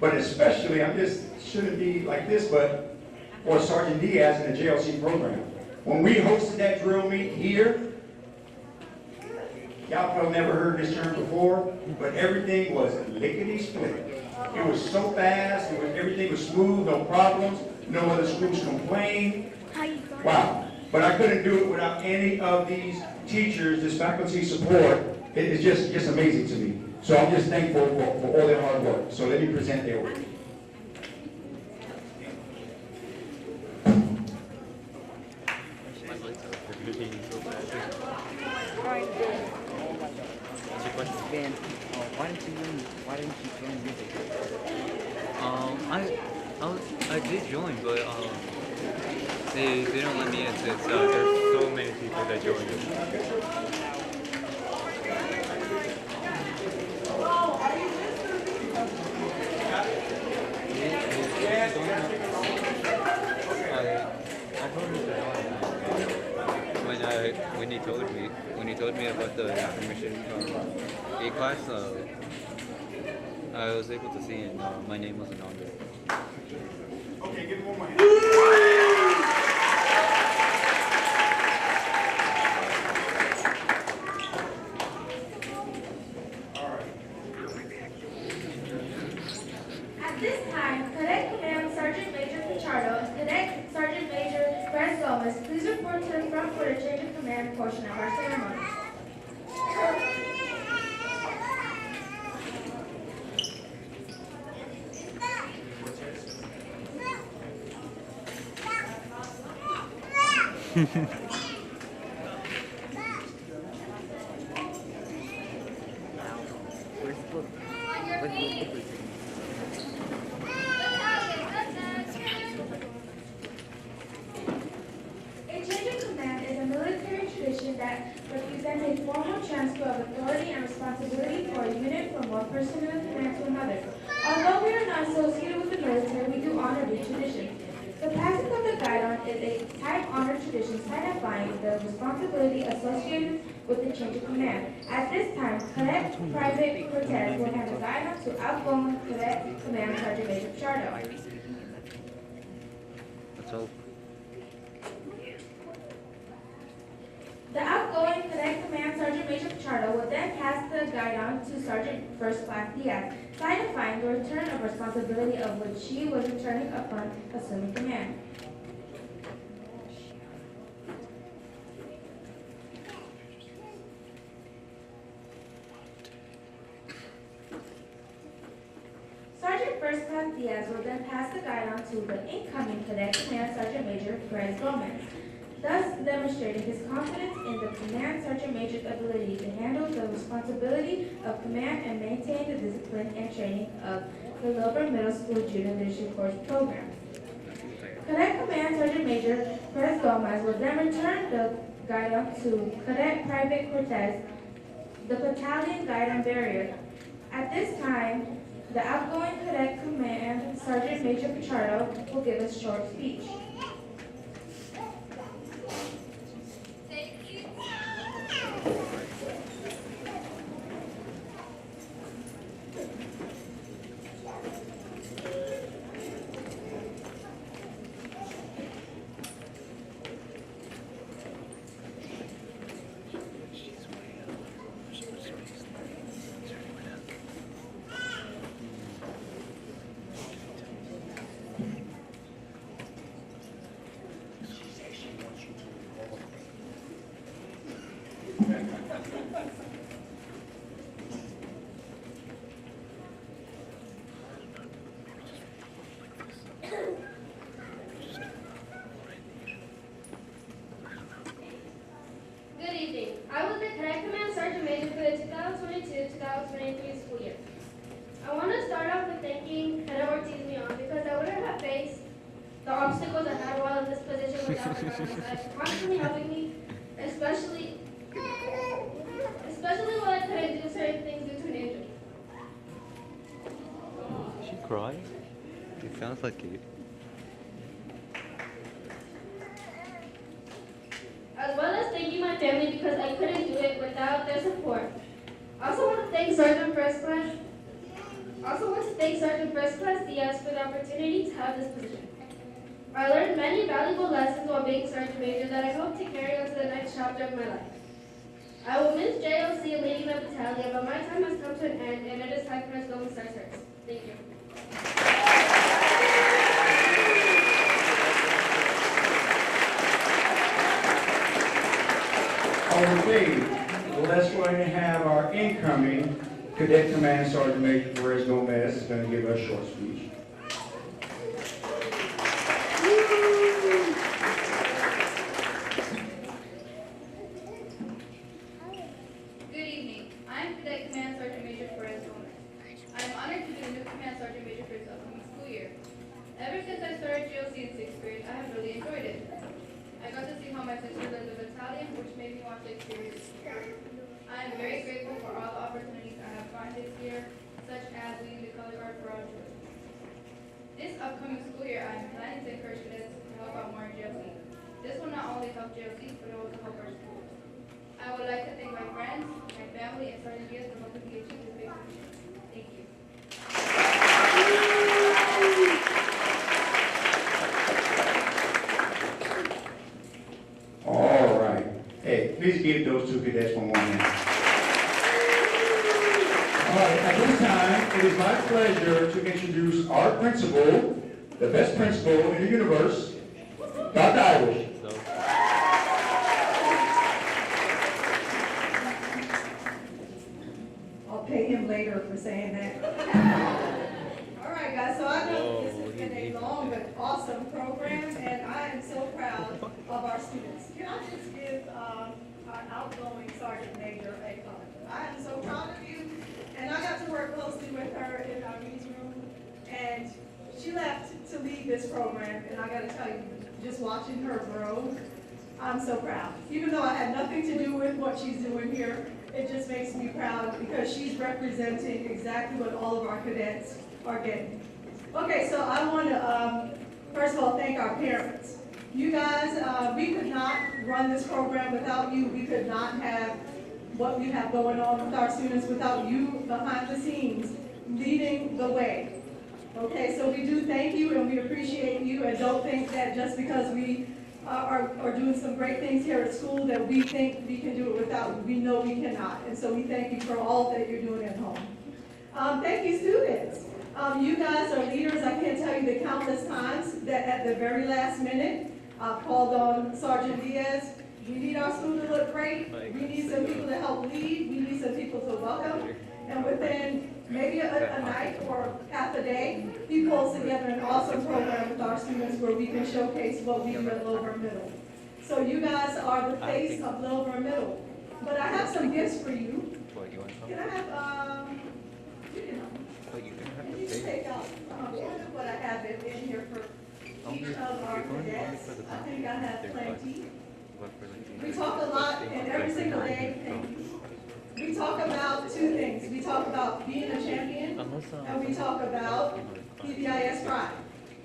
but especially, I just shouldn't be like this, but for Sergeant Diaz in the JLC program. When we hosted that drill meet here, Y'all probably never heard this term before, but everything was lickety-split. It was so fast, everything was smooth, no problems, no other schools complained. Wow. But I couldn't do it without any of these teachers, this faculty support. It's just amazing to me. So I'm just thankful for all their hard work. So let me present their work. Ben, why didn't you join music? I did join, but they don't let me in since there's so many people that joined. I told him when he told me about the affirmation A class, I was able to see and my name wasn't on there. Okay, give me one more hand. At this time, Cadet Command Sergeant Major Pichardo and Cadet Sergeant Major Perez Gomez, please report to the front for the change of command portion of our ceremony. Where's the book? On your Where's the feet. book? A change of command is a military tradition that represents a formal transfer of authority and responsibility for a unit from one person in the command to another. Although we are not associated with the military, we do honor the tradition. The passing of the guidon is a time-honored tradition signifying the responsibility associated with the change of command. At this time, Cadet Private Cortez will hand the guidon to outgoing Cadet Command Sergeant Major Pichardo. Let's hope. The outgoing Cadet Command Sergeant Major Pichardo will then pass the guidon to Sergeant First Class Diaz, signifying the return of responsibility of which she was returning upon assuming command. Sergeant First Class Diaz will then pass the guidon to the incoming Cadet Command Sergeant Major Perez Gomez, thus demonstrating his confidence in the Command Sergeant Major's ability to handle the responsibility of command and maintain the discipline and training of the Lilburn Middle School Junior Leadership Course program. Cadet Command Sergeant Major Perez Gomez will then return the guidon to Cadet Private Cortez, the battalion guidon bearer. At this time, the outgoing Cadet Command Sergeant Major Pichardo will give a short speech. Good evening. I was the Cadet Command Sergeant Major for the 2022-2023 school year. I want to start off with thanking Cadet Ortiz Leon because I wouldn't have faced the obstacles I had while in this position without her guidance. Constantly helping me, especially when I couldn't do certain things due to an injury. She cried? It sounds like it. As well as thanking my family because I couldn't do it without their support. I also want to thank Sergeant First Class Diaz for the opportunity to have this position. I learned many valuable lessons while being Sergeant Major that I hope to carry on to the next chapter of my life. I will miss JLC and leading the battalion, but my time has come to an end, and it is time for us Golden Star service. Thank you. Okay, well, let's go ahead and have our incoming Cadet Command Sergeant Major Perez Gomez is going to give us a short speech. Good evening. I am Cadet Command Sergeant Major Perez Gomez. I am honored to be the new Command Sergeant Major for this upcoming school year. Ever since I started JLC in 6th grade, I have really enjoyed it. I got to see how my sisters led the battalion, which made me want to experience it. I am very grateful for all the opportunities I have gotten this year, such as leading the color guard for all children. This upcoming school year, I am planning to encourage cadets to help out more in JLC. This will not only help JLC, but it will also help our school. I would like to thank my friends, my family, and Sergeant Diaz for helping me achieve this big mission. Thank you. All right. Hey, please give those two cadets one more hand. All right, at this time, it is my pleasure to introduce our principal, the best principal in the universe, Dr. Irish. I'll pay him later for saying that. All right, guys, so I know this has been a long but awesome program, and I am so proud of our students. Can I just give our outgoing Sergeant Major a hug? I am so proud of you, and I got to work closely with her in our meeting room, and she left to lead this program, and I gotta tell you, just watching her grow, I'm so proud. Even though I had nothing to do with what she's doing here, it just makes me proud because she's representing exactly what all of our cadets are getting. Okay, so I want to, first of all, thank our parents. You guys, we could not run this program without you. We could not have what we have going on with our students without you behind the scenes leading the way. Okay, so we do thank you and we appreciate you, and don't think that just because we are doing some great things here at school that we think we can do it without you. We know we cannot, and so we thank you for all that you're doing at home. Thank you, students. You guys are leaders. I can't tell you the countless times that at the very last minute, I called on Sergeant Diaz. We need our school to look great. We need some people to help lead. We need some people to welcome. And within maybe a night or half a day, he pulls together an awesome program with our students where we can showcase what we do at Lilburn Middle. So you guys are the face of Lilburn Middle. But I have some gifts for you. Can I have, can you take out what I have in here for each of our cadets? I think I have plenty. We talk a lot, and every single day, thank you. We talk about two things. We talk about being a champion, and we talk about PBIS pride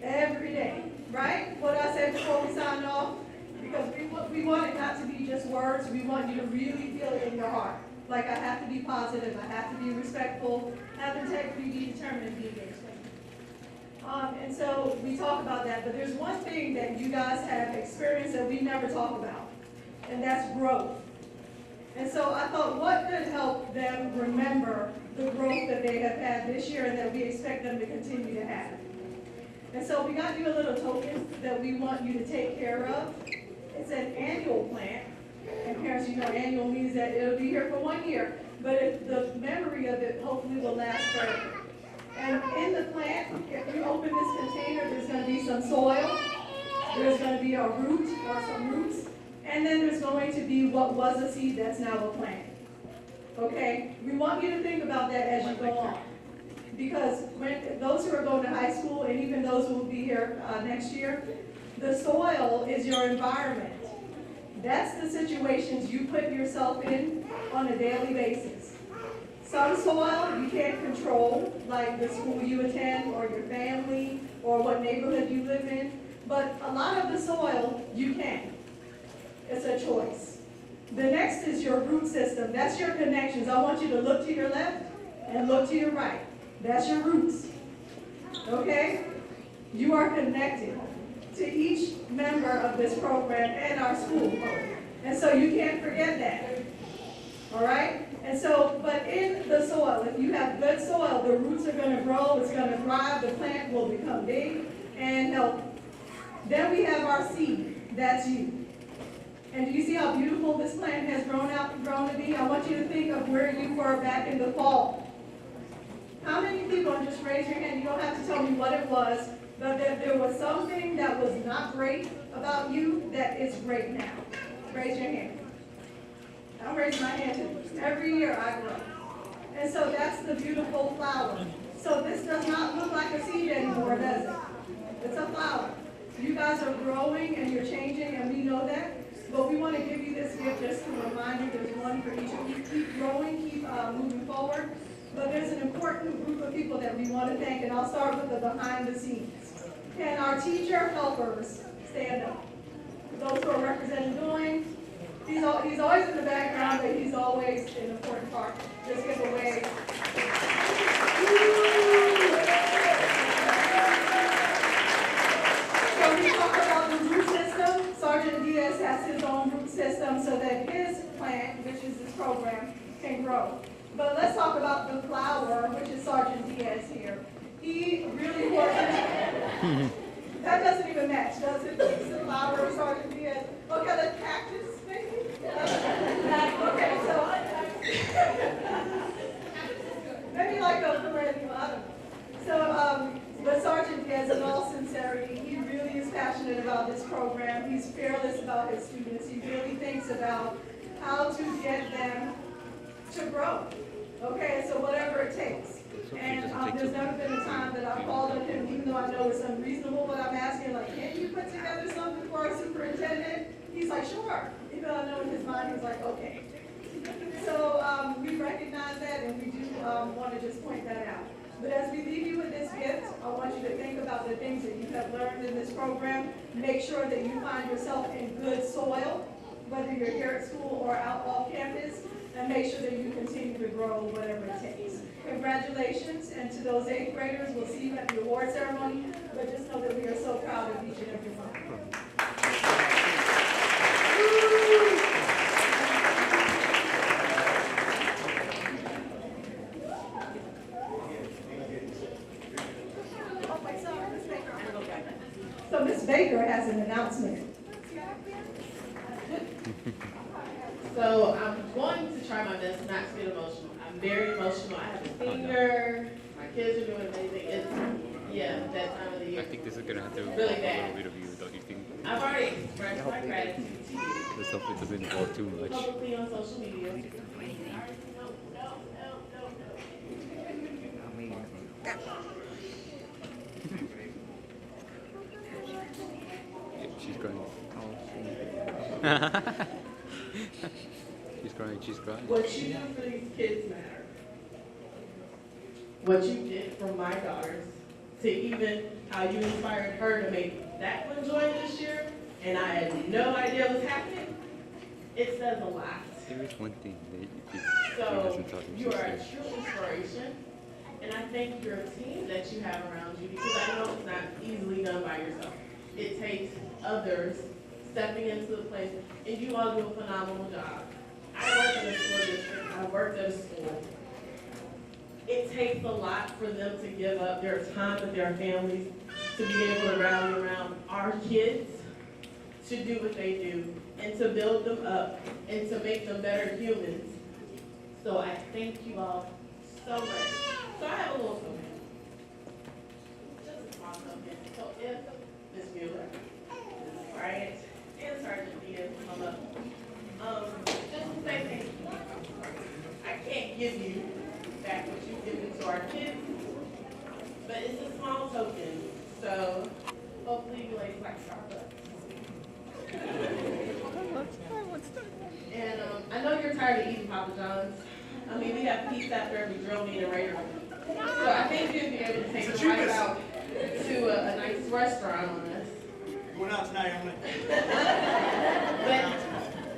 every day, right? What I said before we signed off, because we want it not to be just words. We want you to really feel it in your heart. Like, I have to be positive, I have to be respectful, have integrity, be determined, and be engaged. And so we talk about that, but there's one thing that you guys have experienced that we never talk about, and that's growth. And so I thought, what could help them remember the growth that they have had this year and that we expect them to continue to have? And so we got you a little token that we want you to take care of. It's an annual plant. And parents, you know, annual means that it'll be here for 1 year, but the memory of it hopefully will last forever. And in the plant, if you open this container, there's going to be some soil, there's going to be a root or some roots, and then there's going to be what was a seed that's now a plant. Okay? We want you to think about that as you go on. Because when those who are going to high school, and even those who will be here next year, the soil is your environment. That's the situations you put yourself in on a daily basis. Some soil you can't control, like the school you attend or your family or what neighborhood you live in, but a lot of the soil you can. It's a choice. The next is your root system. That's your connections. I want you to look to your left and look to your right. That's your roots. Okay? You are connected to each member of this program and our school. And so you can't forget that. All right? And so, but in the soil, if you have good soil, the roots are going to grow, it's going to thrive, the plant will become big and healthy. Then we have our seed. That's you. And do you see how beautiful this plant has grown to be? I want you to think of where you were back in the fall. How many people, and just raise your hand, you don't have to tell me what it was, but if there was something that was not great about you that is great now. Raise your hand. I'm raising my hand too. Every year I grow. And so that's the beautiful flower. So this does not look like a seed anymore, does it? It's a flower. You guys are growing and you're changing, and we know that. But we want to give you this gift just to remind you there's one for each of you. Keep growing, keep moving forward. But there's an important group of people that we want to thank, and I'll start with the behind the scenes. Can our teacher helpers stand up? Those who are representing doing. He's always in the background, but he's always an important part. Just give a wave. So we talk about the root system. Sergeant Diaz has his own root system so that his plant, which is this program, can grow. But let's talk about the flower, which is Sergeant Diaz here. He really works. That doesn't even match, does it? It's the flower of Sergeant Diaz. Look at the cactus, maybe? Okay, so maybe like a perennial, I don't know. So, but Sergeant Diaz, in all sincerity, he really is passionate about this program. He's fearless about his students. He really thinks about how to get them to grow. Okay, so whatever it takes. And there's never been a time that I've called on him, even though I know it's unreasonable, but I'm asking, like, can you put together something for our superintendent? He's like, sure. Even though I know in his mind, he's like, okay. So we recognize that, and we do want to just point that out. But as we leave you with this gift, I want you to think about the things that you have learned in this program. Make sure that you find yourself in good soil, whether you're here at school or out off campus, and make sure that you continue to grow whatever it takes. Congratulations, and to those 8th graders, we'll see you at the award ceremony, but just know that we are so proud of each and every one. So Ms. Baker has an announcement. So I'm going to try my best not to get emotional. I'm very emotional. I have a finger. My kids are doing amazing. It's, yeah, that time of the year. I think this is gonna have to Really involve a bad. little bit of you, don't you think? I've already expressed my gratitude to you Let's hope it doesn't involve too much. publicly on social media. Yeah, she's crying. She's crying. What you do for these kids matter. What you did for my daughters, to even how you inspired her to make that one join this year, and I had no idea what was happening, it says a lot. There is one thing that she So, hasn't taught me. you are a true inspiration, and I thank your team that you have around you, because I know it's not easily done by yourself. It takes others stepping into the place, and you all do a phenomenal job. I work in a school district, I worked at a school. It takes a lot for them to give up their time with their families, to be able to rally around our kids, to do what they do, and to build them up, and to make them better humans. So I thank you all so much. So I have a little token. Just a small token. So if Ms. Mueller, Ms. Bryant, and Sergeant Diaz come up, just to say thank you. I can't give you back what you've given to our kids, but it's a small token. So hopefully you ladies like Starbucks. And I know you're tired of eating Papa John's. I mean, we have pizza after every drill meeting right here. So I think you'll be able to take a ride out to a nice restaurant on us. Going out tonight, I'm But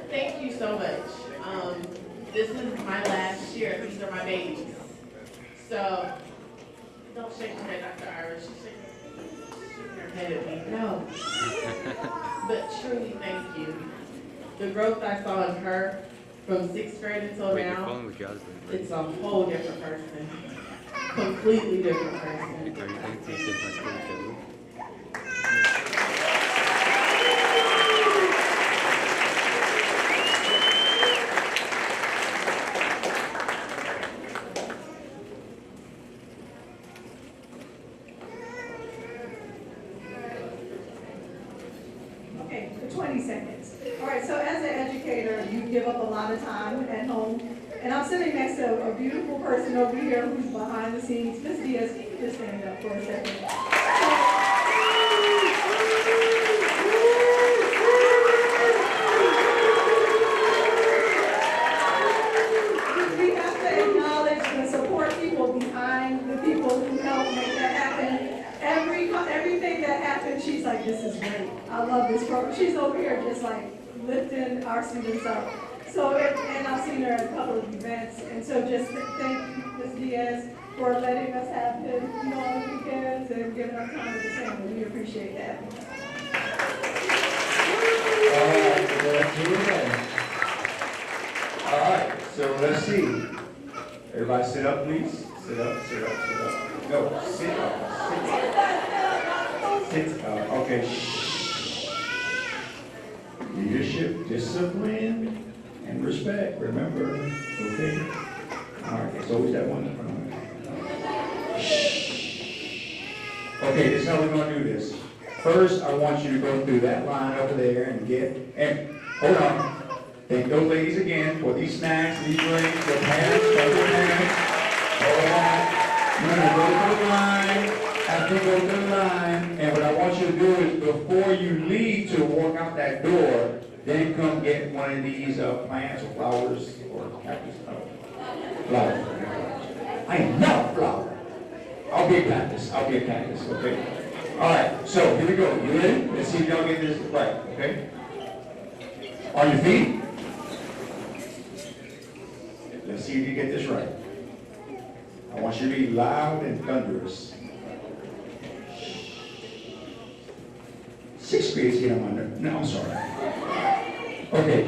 thank you so much. This is my last year. These are my babies. So don't shake your head, Dr. Irish. She's shaking her head at me. No. But truly, thank you. The growth I saw in her, from sixth grade until Wait, you're now, following with Jasmine, right? it's a whole different person. Completely different person. Are you going to send my school together? Okay, for 20 seconds. All right, so as an educator, you give up a lot of time at home. And I'm sitting next to a beautiful person over here who's behind the scenes. Miss Diaz, can you just stand up for a second? We have to acknowledge and support people behind the people who help make that happen. Everything that happens, she's like, this is great. I love this program. She's over here just like lifting our students up. So, and I've seen her at a couple of events. And so just thank you, Ms. Diaz, for letting us have him, on the weekends and giving us time with the family. We appreciate that. All right, so let's see. Everybody sit up, please. Sit up, sit up, sit up. No, sit up, sit up. Sit up, okay. Leadership, discipline, and respect, remember, okay? All right, it's always that one in front of me. Okay, this is how we're gonna do this. First, I want you to go through that line over there and hold on. Thank those ladies again for these snacks, these drinks, the parents, other parents. All right. You're gonna go through the line, after you go through the line, and what I want you to do is before you leave to walk out that door, then come get one of these plants or flowers or cactus. Flowers. I am not a flower. I'll be a cactus. Okay? All right, so here we go. You ready? Let's see if y'all get this right, okay? On your feet. Let's see if you get this right. I want you to be loud and thunderous. Sixth grade's getting on my nerves. No, I'm sorry. Okay.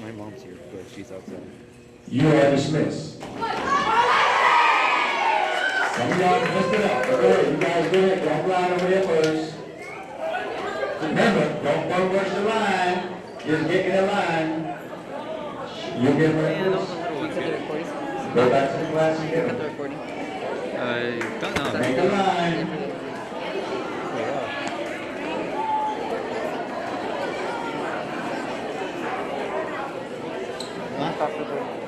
My mom's here, but she's outside. You are dismissed. Some of y'all messed it up. Okay, you guys do it. Don't line over there first. Remember, don't rush the line. Just get in the line. You'll get ready. Go back to the class and get them. I don't know. Make a line. Not comfortable.